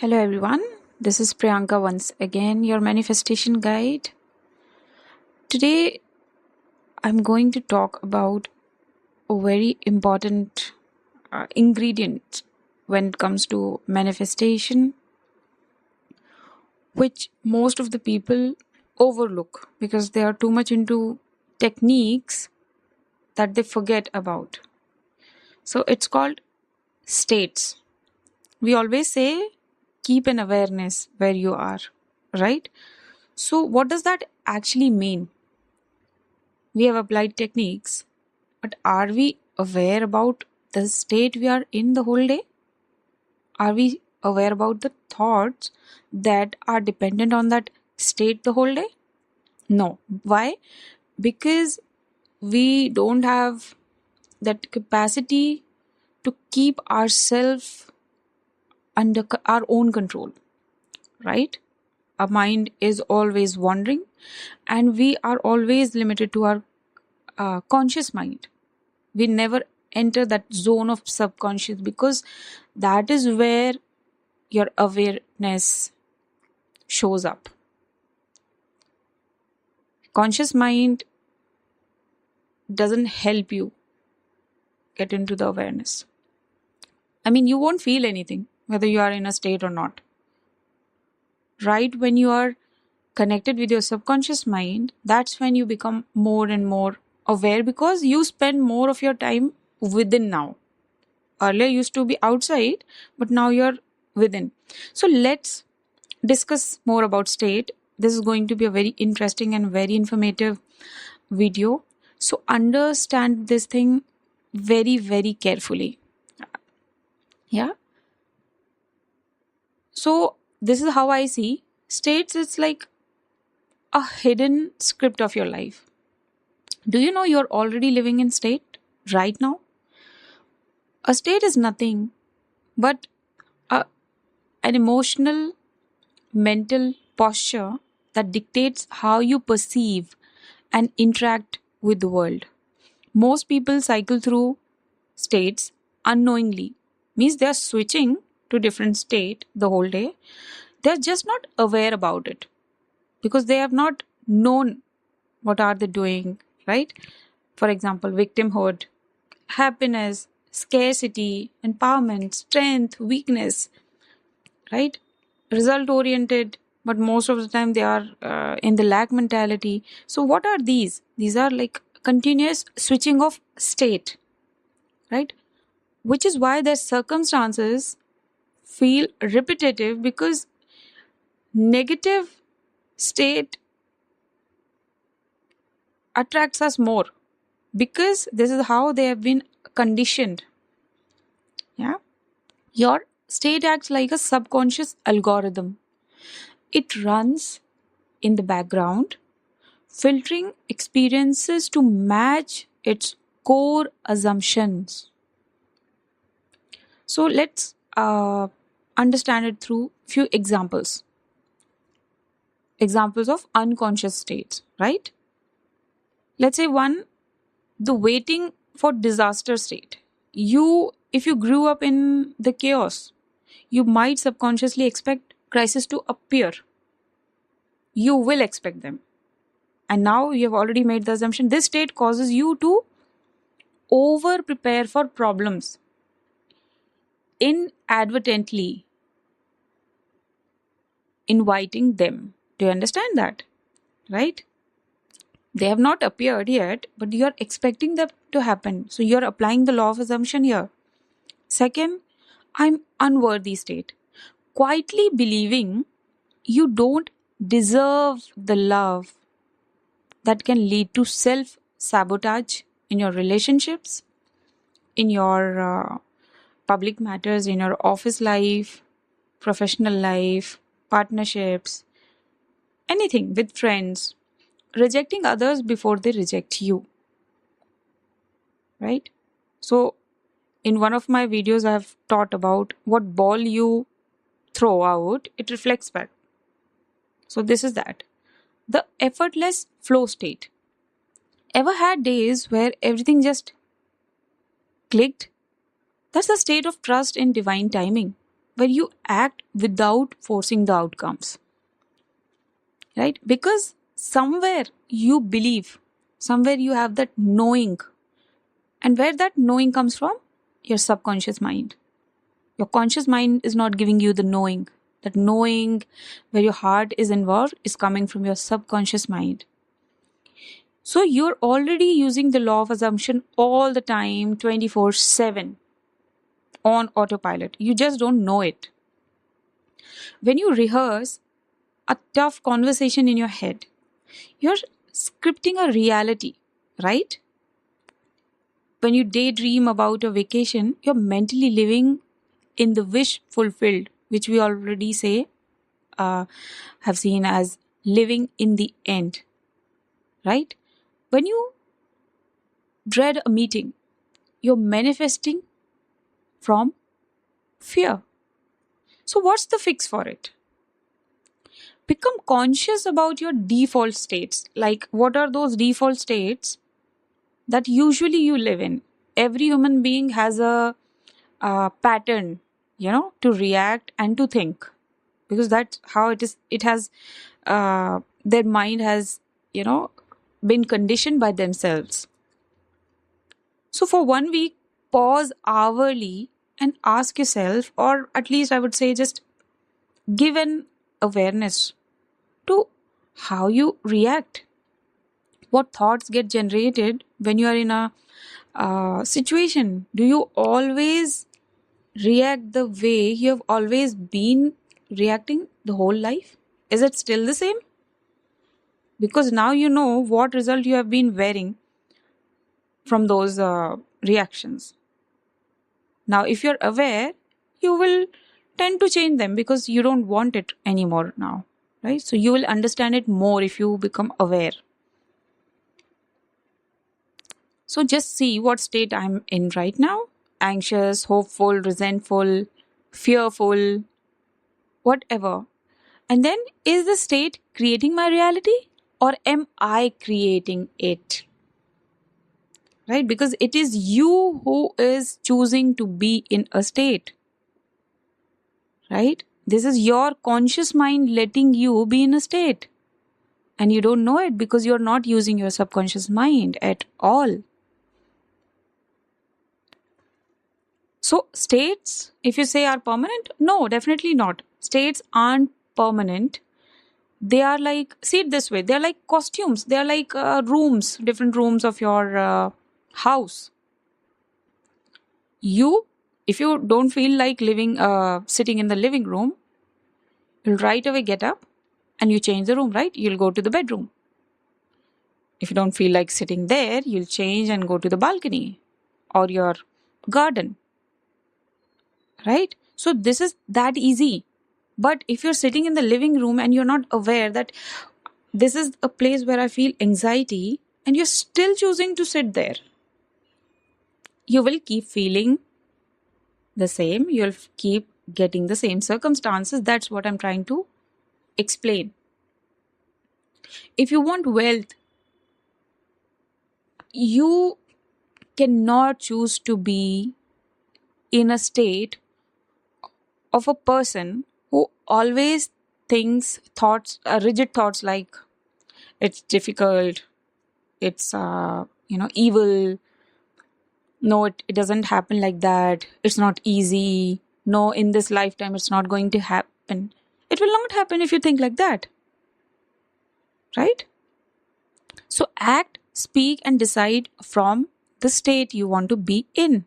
Hello everyone, this is Priyanka once again, your manifestation guide. Today I'm going to talk about a very important ingredient when it comes to manifestation, which most of the people overlook because they are too much into techniques that they forget about. So it's called states. We always say keep an awareness where you are, right? So, what does that actually mean? We have applied techniques, but are we aware about the state we are in the whole day? Are we aware about the thoughts that are dependent on that state the whole day? No. Why? Because we don't have that capacity to keep ourselves under our own control, right? Our mind is always wandering, and we are always limited to our conscious mind. We never enter that zone of subconscious because that is where your awareness shows up. Conscious mind doesn't help you get into the awareness. I mean, you won't feel anything whether you are in a state or not. Right when you are connected with your subconscious mind, that's when you become more and more aware because you spend more of your time within now. Earlier used to be outside, but now you're within. So let's discuss more about state. This is going to be a very interesting and very informative video. So understand this thing very, very carefully. Yeah. So this is how I see states. It's like a hidden script of your life. Do you know you're already living in state right now? A state is nothing but a, an emotional, mental posture that dictates how you perceive and interact with the world. Most people cycle through states unknowingly, means they are switching to different state the whole day. They're just not aware about it because they have not known what are they doing, right? For example, victimhood, happiness, scarcity, empowerment, strength, weakness, right? Result oriented, but most of the time they are in the lack mentality. So what are these are like continuous switching of state, right? Which is why their circumstances feel repetitive because negative state attracts us more because this is how they have been conditioned. Yeah, your state acts like a subconscious algorithm. It runs in the background, filtering experiences to match its core assumptions. So let's understand it through few examples of unconscious states, right? Let's say one, the waiting for disaster state. If you grew up in the chaos, you might subconsciously expect crisis to appear. You will expect them. And now you have already made the assumption this state causes you to over prepare for problems, inadvertently inviting them. Do you understand that? Right? They have not appeared yet, but you are expecting them to happen. So you are applying the law of assumption here. Second, I'm unworthy state. Quietly believing you don't deserve the love that can lead to self sabotage in your relationships, in your public matters, in your office life, professional life, partnerships, anything with friends, rejecting others before they reject you, right? So, in one of my videos, I have taught about what ball you throw out, it reflects back. So, this is that. The effortless flow state. Ever had days where everything just clicked? That's a state of trust in divine timing. where you act without forcing the outcomes, right? Because somewhere you believe, somewhere you have that knowing, and where that knowing comes from? Your subconscious mind. Your conscious mind is not giving you the knowing. That knowing where your heart is involved is coming from your subconscious mind. So you're already using the law of assumption all the time, 24/7 on autopilot. You just don't know it. When you rehearse a tough conversation in your head, you're scripting a reality, right? When you daydream about a vacation, you're mentally living in the wish fulfilled, which we already say uh, have seen as living in the end, right? When you dread a meeting, you're manifesting from fear. So, what's the fix for it? Become conscious about your default states. Like, what are those default states that usually you live in? Every human being has a pattern, to react and to think, because that's how it is. It has their mind has, you know, been conditioned by themselves. So for 1 week, pause hourly and ask yourself, or at least I would say, just give an awareness to how you react. What thoughts get generated when you are in a situation? Do you always react the way you have always been reacting the whole life? Is it still the same? Because now you know what result you have been wearing from those reactions. Now, if you're aware, you will tend to change them because you don't want it anymore now, right? So you will understand it more if you become aware. So just see what state I'm in right now: anxious, hopeful, resentful, fearful, whatever. And then, is the state creating my reality, or am I creating it? Right? Because it is you who is choosing to be in a state. Right? This is your conscious mind letting you be in a state. And you don't know it because you're not using your subconscious mind at all. So, states, if you say, are permanent, no, definitely not. States aren't permanent. They are like, see it this way, they're like costumes. They're like rooms, different rooms of your house. If you don't feel like sitting in the living room, you'll right away get up and you change the room, right? You'll go to the bedroom. If you don't feel like sitting there, you'll change and go to the balcony or your garden, right? So this is that easy. But if you're sitting in the living room and you're not aware that this is a place where I feel anxiety, and you're still choosing to sit there, you will keep feeling the same. You'll keep getting the same circumstances. That's what I'm trying to explain. If you want wealth, you cannot choose to be in a state of a person who always thinks thoughts, rigid thoughts like it's difficult, it's evil. No, it doesn't happen like that. It's not easy. No, in this lifetime, it's not going to happen. It will not happen if you think like that. Right? So act, speak, and decide from the state you want to be in.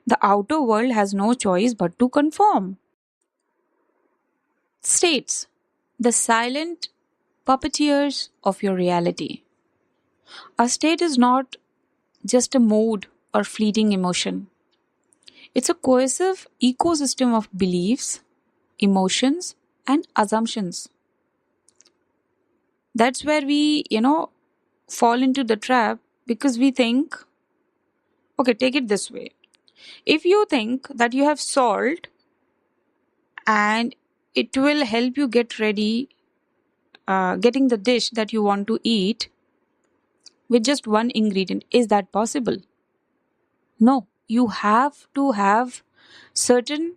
The outer world has no choice but to conform. States, the silent puppeteers of your reality. A state is not just a mood or fleeting emotion. It's a cohesive ecosystem of beliefs, emotions, and assumptions. That's where we, fall into the trap because we think, okay, take it this way. If you think that you have salt and it will help you get ready, getting the dish that you want to eat with just one ingredient, is that possible? No, you have to have certain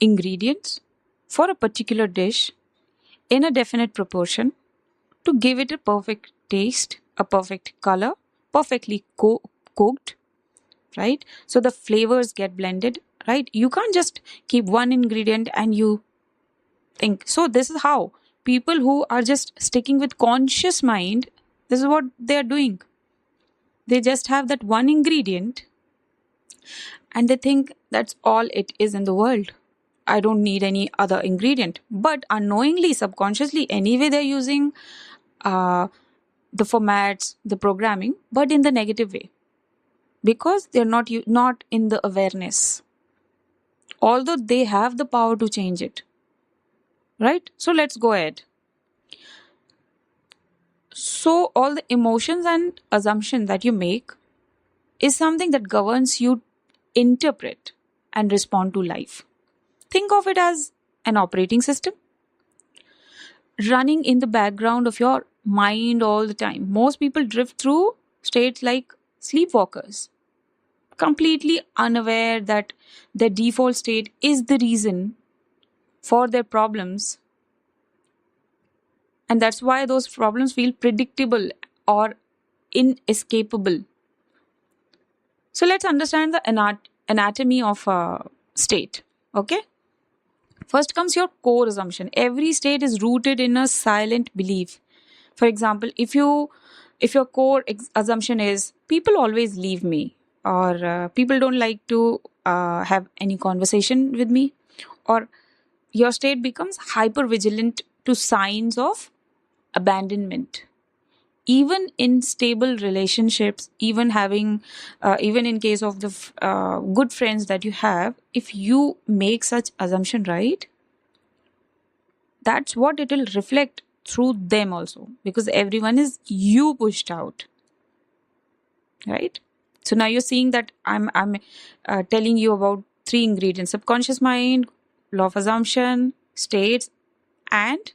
ingredients for a particular dish in a definite proportion to give it a perfect taste, a perfect color, perfectly cooked, right? So the flavors get blended, right? You can't just keep one ingredient and you think. So this is how people who are just sticking with conscious mind, this is what they are doing. They just have that one ingredient and they think that's all it is in the world. I don't need any other ingredient. But unknowingly, subconsciously, anyway, they're using uh, the formats, the programming, but in the negative way because they're not in the awareness. Although they have the power to change it, right? So let's go ahead. So all the emotions and assumption that you make is something that governs you interpret and respond to life. Think of it as an operating system running in the background of your mind all the time. Most people drift through states like sleepwalkers, completely unaware that their default state is the reason for their problems. And that's why those problems feel predictable or inescapable. So let's understand the anatomy of a state. Okay? First comes your core assumption. Every state is rooted in a silent belief. For example, if your core assumption is people always leave me, or people don't like to have any conversation with me, or your state becomes hyper vigilant to signs of abandonment. Even in stable relationships, even in case of the good friends that you have, if you make such assumption, right, that's what it will reflect through them also, because everyone is you pushed out, right? So now you're seeing that I'm telling you about three ingredients: subconscious mind, law of assumption, states, and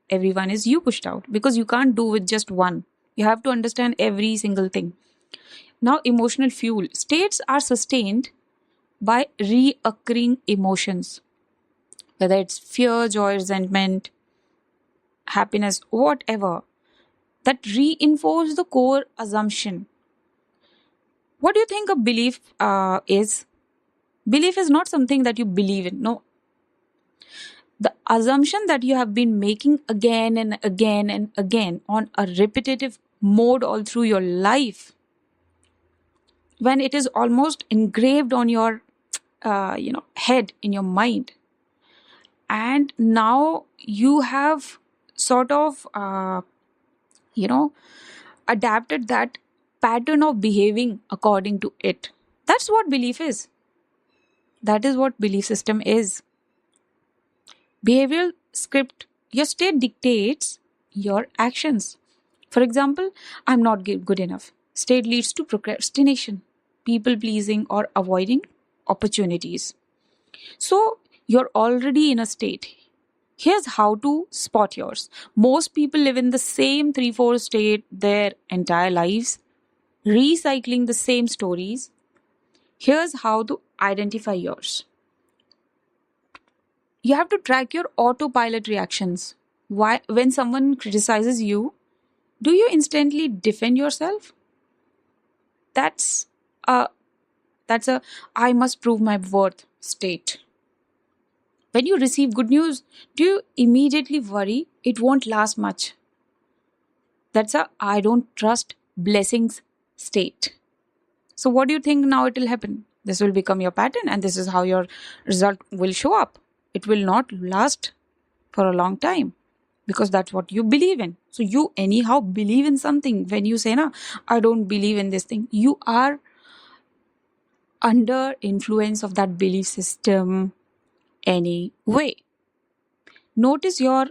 everyone is you pushed out, because you can't do with just one. You have to understand every single thing. Now, emotional fuel. States are sustained by reoccurring emotions, whether it's fear, joy, resentment, happiness, whatever, that reinforce the core assumption. What do you think a belief is? Belief is not something that you believe in. No. The assumption that you have been making again and again and again on a repetitive mode all through your life, when it is almost engraved on your head, in your mind, and now you have sort of adapted that pattern of behaving according to it. That's what belief is. That is what belief system is. Behavioral script. Your state dictates your actions. For example, I'm not good enough. State leads to procrastination, people pleasing, or avoiding opportunities. So you're already in a state. Here's how to spot yours. Most people live in the same 3-4 state their entire lives, recycling the same stories. Here's how to identify yours. You have to track your autopilot reactions. Why, when someone criticizes you, do you instantly defend yourself? That's a I must prove my worth state. When you receive good news, do you immediately worry it won't last much? That's a I don't trust blessings state. So what do you think now it will happen? This will become your pattern, and this is how your result will show up. It will not last for a long time, because that's what you believe in. So you anyhow believe in something. When you say, "Na, I don't believe in this thing," you are under influence of that belief system anyway. Notice your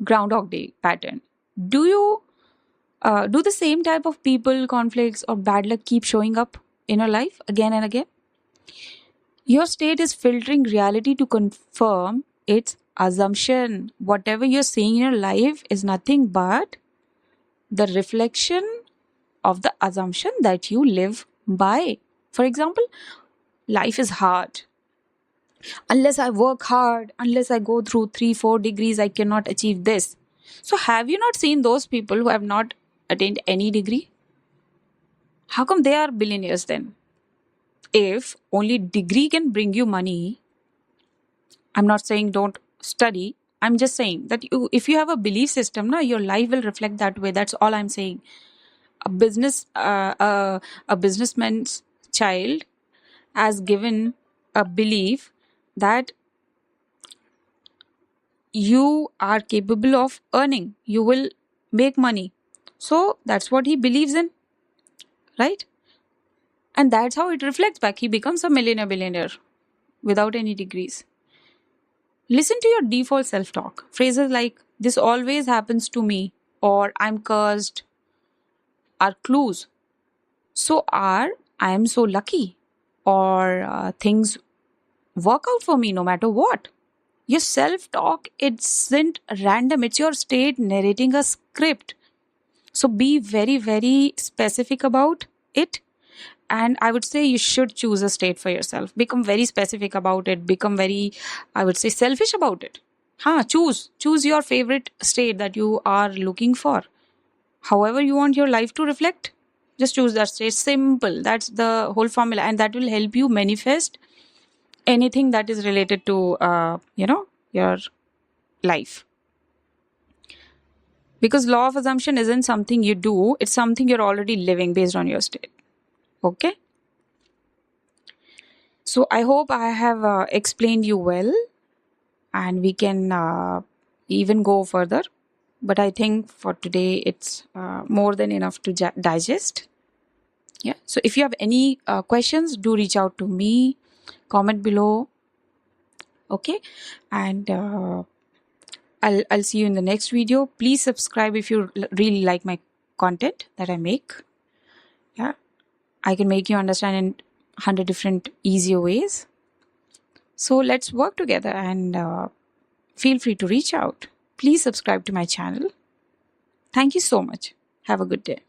groundhog day pattern. Do you do the same type of people, conflicts, or bad luck keep showing up in your life again and again? Your state is filtering reality to confirm its assumption. Whatever you're seeing in your life is nothing but the reflection of the assumption that you live by. For example, life is hard. Unless I work hard, unless I go through 3, 4 degrees, I cannot achieve this. So, have you not seen those people who have not attained any degree? How come they are billionaires then? If only degree can bring you money, I'm not saying don't study. I'm just saying that if you have a belief system, na, your life will reflect that way. That's all I'm saying. A a businessman's child has given a belief that you are capable of earning. You will make money. So that's what he believes in, right? And that's how it reflects back. He becomes a millionaire, billionaire without any degrees. Listen to your default self talk. Phrases like, this always happens to me, or I'm cursed, are clues. So are, I am so lucky, or things work out for me no matter what. Your self talk isn't random, it's your state narrating a script. So be very, very specific about it. And I would say you should choose a state for yourself. Become very specific about it. Become very, I would say, selfish about it. Choose your favorite state that you are looking for. However you want your life to reflect, just choose that state. Simple. That's the whole formula, and that will help you manifest anything that is related to, your life. Because law of assumption isn't something you do; it's something you're already living based on your state. Okay. So I hope I have explained you well, and we can even go further. But I think for today it's more than enough to digest. Yeah. So if you have any questions, do reach out to me. Comment below. Okay. And I'll see you in the next video. Please subscribe if you really like my content that I make. Yeah. I can make you understand in 100 different easier ways. So let's work together, and feel free to reach out. Please subscribe to my channel. Thank you so much. Have a good day.